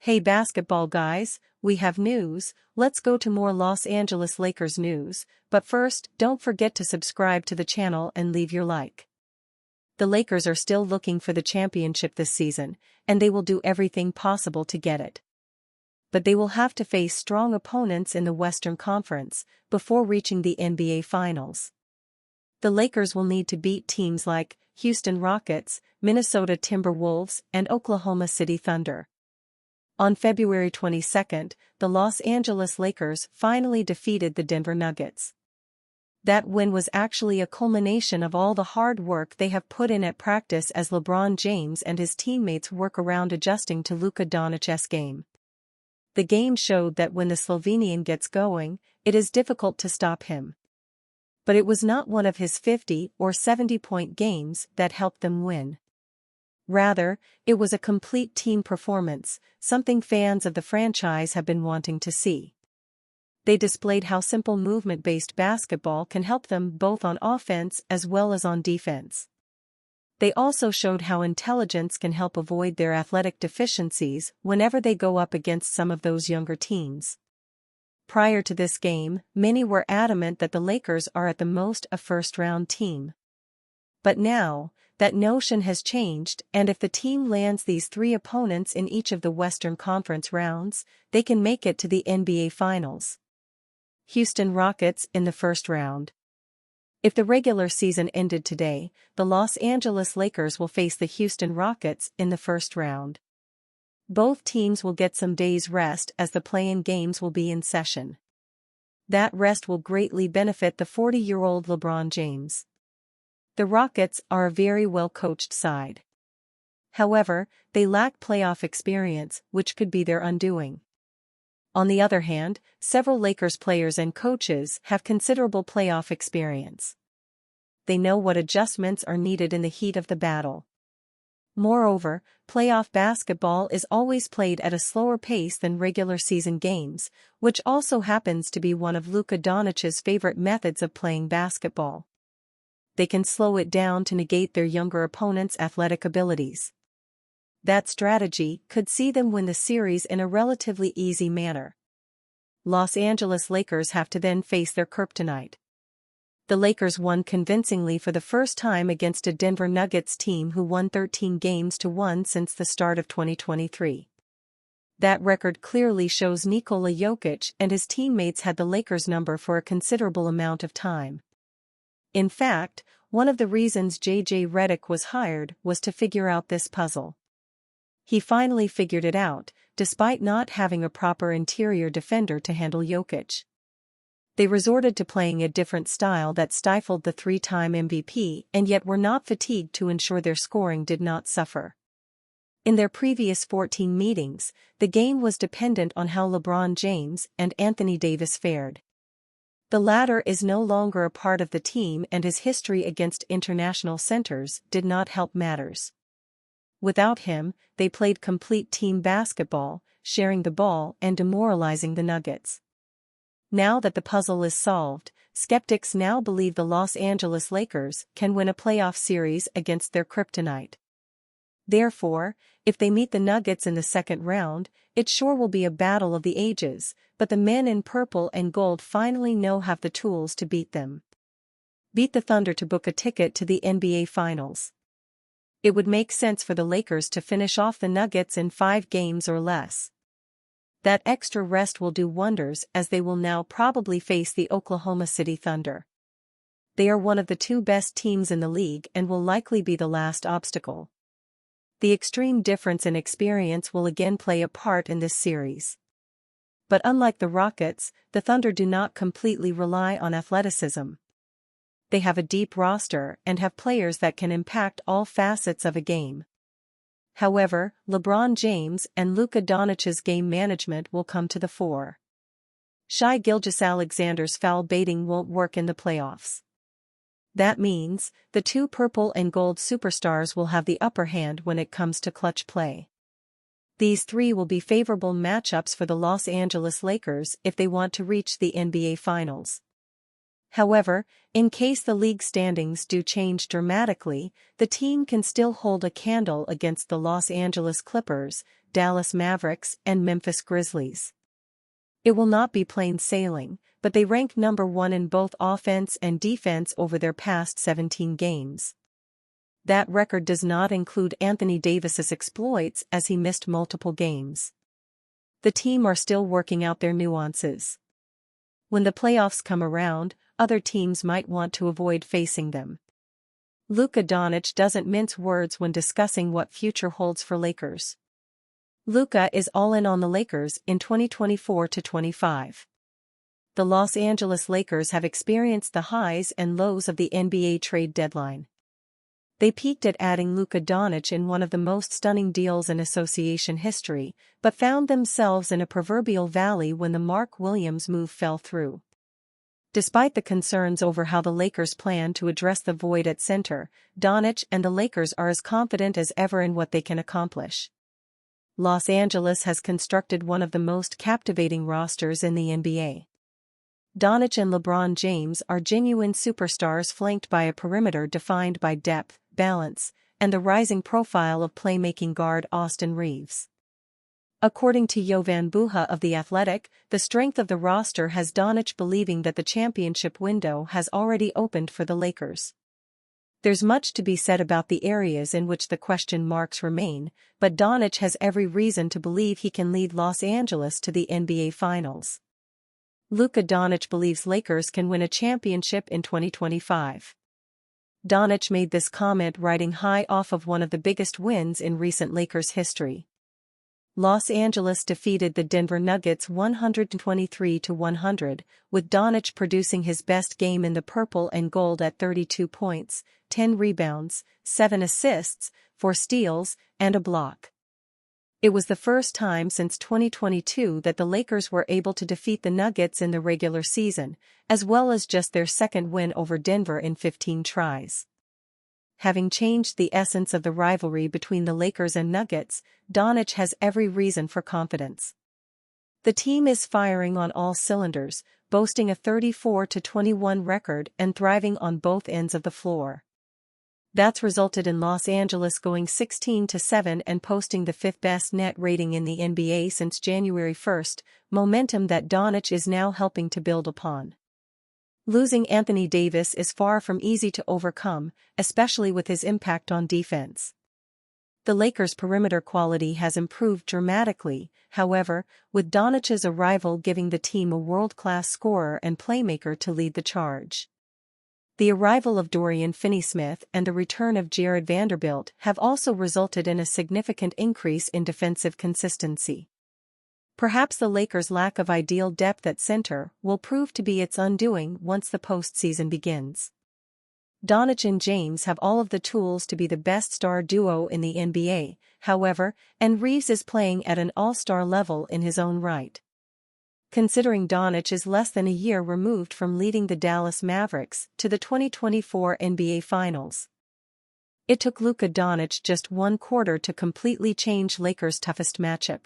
Hey basketball guys, we have news. Let's go to more Los Angeles Lakers news, but first, don't forget to subscribe to the channel and leave your like. The Lakers are still looking for the championship this season, and they will do everything possible to get it. But they will have to face strong opponents in the Western Conference before reaching the NBA Finals. The Lakers will need to beat teams like Houston Rockets, Minnesota Timberwolves, and Oklahoma City Thunder. On February 22, the Los Angeles Lakers finally defeated the Denver Nuggets. That win was actually a culmination of all the hard work they have put in at practice as LeBron James and his teammates work around adjusting to Luka Doncic's game. The game showed that when the Slovenian gets going, it is difficult to stop him. But it was not one of his 50 or 70-point games that helped them win. Rather, it was a complete team performance, something fans of the franchise have been wanting to see. They displayed how simple movement-based basketball can help them both on offense as well as on defense. They also showed how intelligence can help avoid their athletic deficiencies whenever they go up against some of those younger teams. Prior to this game, many were adamant that the Lakers are at the most a first-round team. But now, that notion has changed, and if the team lands these three opponents in each of the Western Conference rounds, they can make it to the NBA Finals. Houston Rockets in the first round. If the regular season ended today, the Los Angeles Lakers will face the Houston Rockets in the first round. Both teams will get some days' rest as the play-in games will be in session. That rest will greatly benefit the 40-year-old LeBron James. The Rockets are a very well-coached side. However, they lack playoff experience, which could be their undoing. On the other hand, several Lakers players and coaches have considerable playoff experience. They know what adjustments are needed in the heat of the battle. Moreover, playoff basketball is always played at a slower pace than regular season games, which also happens to be one of Luka Doncic's favorite methods of playing basketball. They can slow it down to negate their younger opponents' athletic abilities. That strategy could see them win the series in a relatively easy manner. Los Angeles Lakers have to then face their kryptonite. The Lakers won convincingly for the first time against a Denver Nuggets team who won 13-1 since the start of 2023. That record clearly shows Nikola Jokic and his teammates had the Lakers' number for a considerable amount of time. In fact, one of the reasons J.J. Redick was hired was to figure out this puzzle. He finally figured it out, despite not having a proper interior defender to handle Jokic. They resorted to playing a different style that stifled the three-time MVP and yet were not fatigued to ensure their scoring did not suffer. In their previous 14 meetings, the game was dependent on how LeBron James and Anthony Davis fared. The latter is no longer a part of the team and his history against international centers did not help matters. Without him, they played complete team basketball, sharing the ball and demoralizing the Nuggets. Now that the puzzle is solved, skeptics now believe the Los Angeles Lakers can win a playoff series against their kryptonite. Therefore, if they meet the Nuggets in the second round, it sure will be a battle of the ages, but the men in purple and gold finally have the tools to beat them. Beat the Thunder to book a ticket to the NBA Finals. It would make sense for the Lakers to finish off the Nuggets in 5 games or less. That extra rest will do wonders as they will now probably face the Oklahoma City Thunder. They are one of the 2 best teams in the league and will likely be the last obstacle. The extreme difference in experience will again play a part in this series. But unlike the Rockets, the Thunder do not completely rely on athleticism. They have a deep roster and have players that can impact all facets of a game. However, LeBron James and Luka Doncic's game management will come to the fore. Shai Gilgeous-Alexander's foul baiting won't work in the playoffs. That means, the 2 purple and gold superstars will have the upper hand when it comes to clutch play. These 3 will be favorable matchups for the Los Angeles Lakers if they want to reach the NBA Finals. However, in case the league standings do change dramatically, the team can still hold a candle against the Los Angeles Clippers, Dallas Mavericks, and Memphis Grizzlies. It will not be plain sailing, but they rank number 1 in both offense and defense over their past 17 games. That record does not include Anthony Davis's exploits as he missed multiple games. The team are still working out their nuances. When the playoffs come around, other teams might want to avoid facing them. Luka Doncic doesn't mince words when discussing what future holds for Lakers. Luka is all in on the Lakers in 2024-25. The Los Angeles Lakers have experienced the highs and lows of the NBA trade deadline. They peaked at adding Luka Doncic in one of the most stunning deals in association history, but found themselves in a proverbial valley when the Mark Williams move fell through. Despite the concerns over how the Lakers plan to address the void at center, Doncic and the Lakers are as confident as ever in what they can accomplish. Los Angeles has constructed one of the most captivating rosters in the NBA. Doncic and LeBron James are genuine superstars flanked by a perimeter defined by depth, balance, and the rising profile of playmaking guard Austin Reeves. According to Jovan Buha of The Athletic, the strength of the roster has Doncic believing that the championship window has already opened for the Lakers. There's much to be said about the areas in which the question marks remain, but Doncic has every reason to believe he can lead Los Angeles to the NBA Finals. Luka Doncic believes Lakers can win a championship in 2025. Doncic made this comment riding high off of one of the biggest wins in recent Lakers history. Los Angeles defeated the Denver Nuggets 123-100, with Doncic producing his best game in the purple and gold at 32 points, 10 rebounds, 7 assists, 4 steals, and a block. It was the first time since 2022 that the Lakers were able to defeat the Nuggets in the regular season, as well as just their second win over Denver in 15 tries. Having changed the essence of the rivalry between the Lakers and Nuggets, Doncic has every reason for confidence. The team is firing on all cylinders, boasting a 34-21 record and thriving on both ends of the floor. That's resulted in Los Angeles going 16-7 and posting the 5th best net rating in the NBA since January 1, momentum that Doncic is now helping to build upon. Losing Anthony Davis is far from easy to overcome, especially with his impact on defense. The Lakers' perimeter quality has improved dramatically, however, with Doncic's arrival giving the team a world-class scorer and playmaker to lead the charge. The arrival of Dorian Finney-Smith and the return of Jared Vanderbilt have also resulted in a significant increase in defensive consistency. Perhaps the Lakers' lack of ideal depth at center will prove to be its undoing once the postseason begins. Doncic and James have all of the tools to be the best star duo in the NBA, however, and Reeves is playing at an all-star level in his own right. Considering Doncic is less than a year removed from leading the Dallas Mavericks to the 2024 NBA Finals. It took Luka Doncic just one quarter to completely change Lakers' toughest matchup.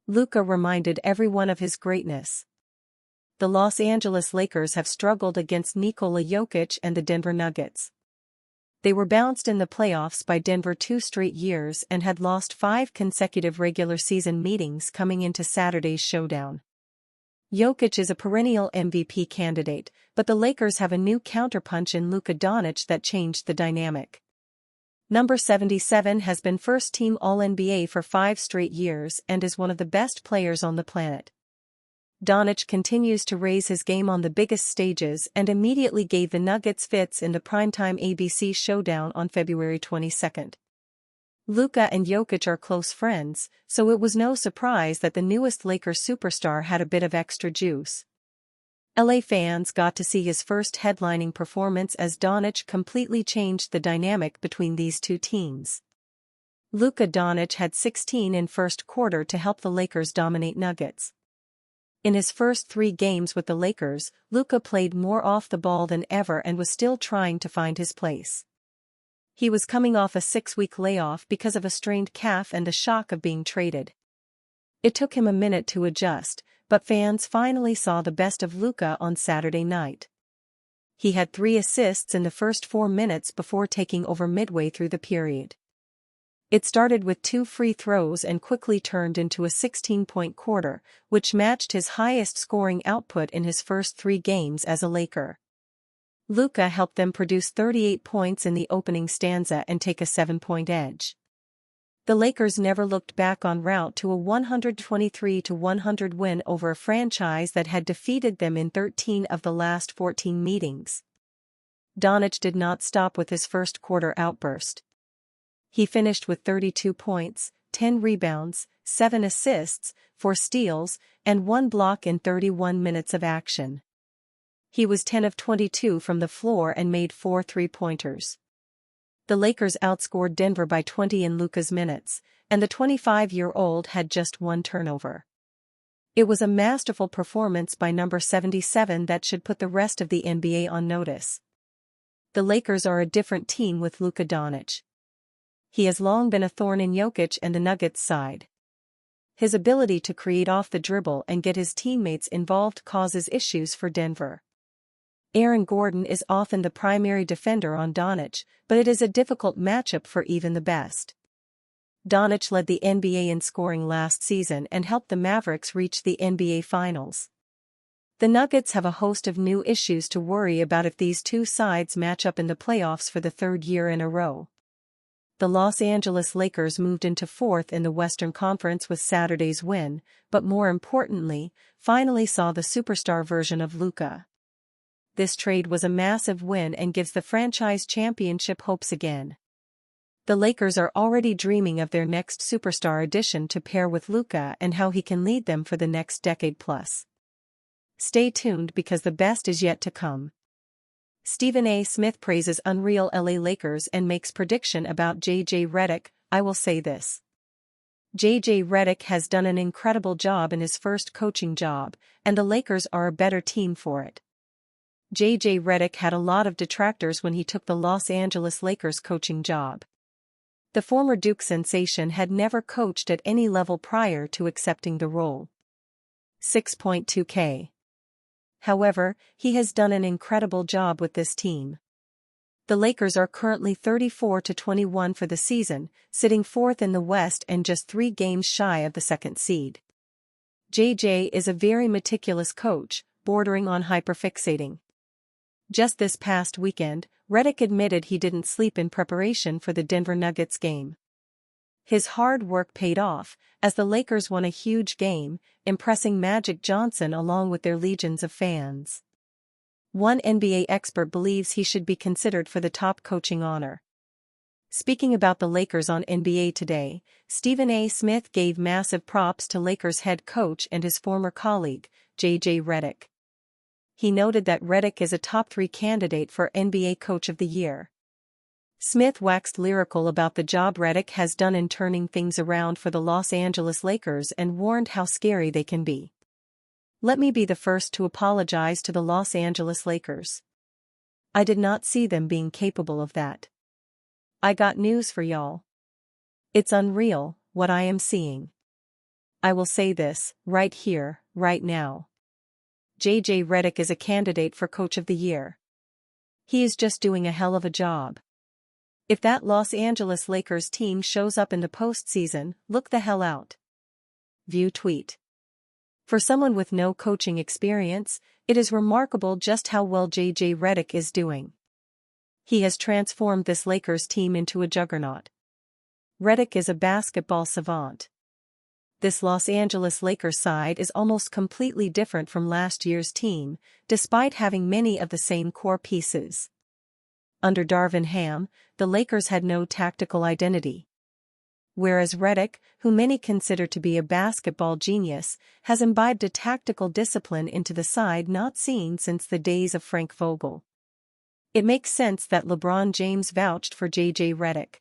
Luka reminded everyone of his greatness. The Los Angeles Lakers have struggled against Nikola Jokic and the Denver Nuggets. They were bounced in the playoffs by Denver 2 straight years and had lost 5 consecutive regular season meetings coming into Saturday's showdown. Jokic is a perennial MVP candidate, but the Lakers have a new counterpunch in Luka Doncic that changed the dynamic. Number 77 has been first-team All-NBA for 5 straight years and is one of the best players on the planet. Doncic continues to raise his game on the biggest stages and immediately gave the Nuggets fits in the primetime ABC showdown on February 22. Luka and Jokic are close friends, so it was no surprise that the newest Lakers superstar had a bit of extra juice. LA fans got to see his first headlining performance as Doncic completely changed the dynamic between these two teams. Luka Doncic had 16 in first quarter to help the Lakers dominate Nuggets. In his first 3 games with the Lakers, Luka played more off the ball than ever and was still trying to find his place. He was coming off a 6-week layoff because of a strained calf and the shock of being traded. It took him a minute to adjust, but fans finally saw the best of Luka on Saturday night. He had 3 assists in the first 4 minutes before taking over midway through the period. It started with 2 free throws and quickly turned into a 16-point quarter, which matched his highest scoring output in his first 3 games as a Laker. Luka helped them produce 38 points in the opening stanza and take a 7-point edge. The Lakers never looked back en route to a 123-100 win over a franchise that had defeated them in 13 of the last 14 meetings. Doncic did not stop with his first quarter outburst. He finished with 32 points, 10 rebounds, 7 assists, 4 steals, and 1 block in 31 minutes of action. He was 10 of 22 from the floor and made 4 three-pointers. The Lakers outscored Denver by 20 in Luka's minutes, and the 25-year-old had just 1 turnover. It was a masterful performance by number 77 that should put the rest of the NBA on notice. The Lakers are a different team with Luka Doncic. He has long been a thorn in Jokic and the Nuggets' side. His ability to create off the dribble and get his teammates involved causes issues for Denver. Aaron Gordon is often the primary defender on Doncic, but it is a difficult matchup for even the best. Doncic led the NBA in scoring last season and helped the Mavericks reach the NBA Finals. The Nuggets have a host of new issues to worry about if these two sides match up in the playoffs for the 3rd year in a row. The Los Angeles Lakers moved into 4th in the Western Conference with Saturday's win, but more importantly, finally saw the superstar version of Luka. This trade was a massive win and gives the franchise championship hopes again. The Lakers are already dreaming of their next superstar addition to pair with Luka and how he can lead them for the next decade plus. Stay tuned because the best is yet to come. Stephen A. Smith praises unreal LA Lakers and makes prediction about J.J. Redick. I will say this. J.J. Redick has done an incredible job in his first coaching job, and the Lakers are a better team for it. J.J. Redick had a lot of detractors when he took the Los Angeles Lakers coaching job. The former Duke sensation had never coached at any level prior to accepting the role. 6.2K. However, he has done an incredible job with this team. The Lakers are currently 34-21 for the season, sitting 4th in the West and just 3 games shy of the 2nd seed. J.J. is a very meticulous coach, bordering on hyperfixating. Just this past weekend, Redick admitted he didn't sleep in preparation for the Denver Nuggets game. His hard work paid off, as the Lakers won a huge game, impressing Magic Johnson along with their legions of fans. One NBA expert believes he should be considered for the top coaching honor. Speaking about the Lakers on NBA Today, Stephen A. Smith gave massive props to Lakers head coach and his former colleague, J.J. Redick. He noted that Redick is a top 3 candidate for NBA Coach of the Year. Smith waxed lyrical about the job Redick has done in turning things around for the Los Angeles Lakers and warned how scary they can be. Let me be the first to apologize to the Los Angeles Lakers. I did not see them being capable of that. I got news for y'all. It's unreal, what I am seeing. I will say this, right here, right now. J.J. Redick is a candidate for Coach of the Year. He is just doing a hell of a job. If that Los Angeles Lakers team shows up in the postseason, look the hell out. View tweet. For someone with no coaching experience, it is remarkable just how well J.J. Redick is doing. He has transformed this Lakers team into a juggernaut. Redick is a basketball savant. This Los Angeles Lakers side is almost completely different from last year's team, despite having many of the same core pieces. Under Darvin Ham, the Lakers had no tactical identity. Whereas Redick, who many consider to be a basketball genius, has imbibed a tactical discipline into the side not seen since the days of Frank Vogel. It makes sense that LeBron James vouched for J.J. Redick.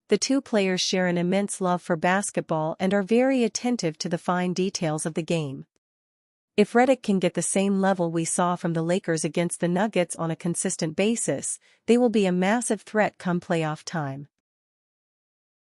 The two players share an immense love for basketball and are very attentive to the fine details of the game. If Redick can get the same level we saw from the Lakers against the Nuggets on a consistent basis, they will be a massive threat come playoff time.